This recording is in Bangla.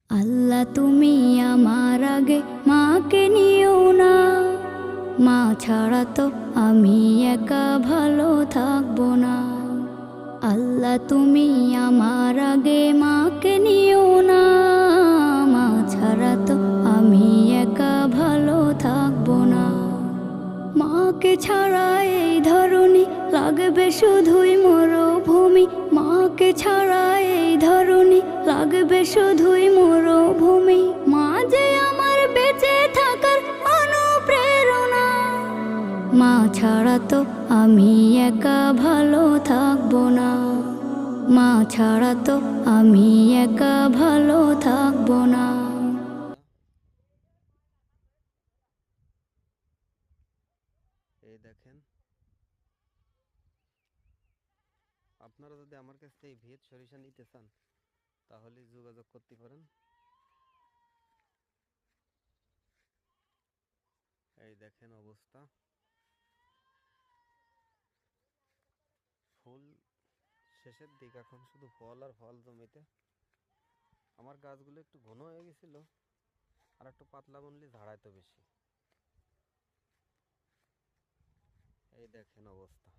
আল্লাহ তুমি আমার আগে মাকে নিও না, মা ছাড়া তো আমি একা ভালো থাকবো না। আল্লাহ তুমি আমার আগে মাকে নিও না, মা ছাড়া তো আমি একা ভালো থাকবো না। মাকে ছাড়া এই ধরনী লাগবে শুধুই মরুভূমি, মাকে ছাড়া এই ধরনী লাগবে শুধুই মরুভূমি। মা যে আমার বেঁচে থাকার অনুপ্রেরণা, মা ছাড়া তো আমি একা ভালো থাকবো না। মা ছাড়া তো আমি একা ভালো থাকবো না। এই দেখেন, আপনারা যদি আমার কাছ থেকে ভিয়েত সরিষা নিতে চান তাহলে যোগাযোগ করতে পারেন। এই দেখেন অবস্থা, ফুল শেষের দিক, এখন শুধু ফল আর ফল জমিতে। আমার গাছগুলো একটু ঘন হয়ে গেছিল, আর একটু পাতলা বুনলে ঝাড়াইতো বেশি। এই দেখেন অবস্থা।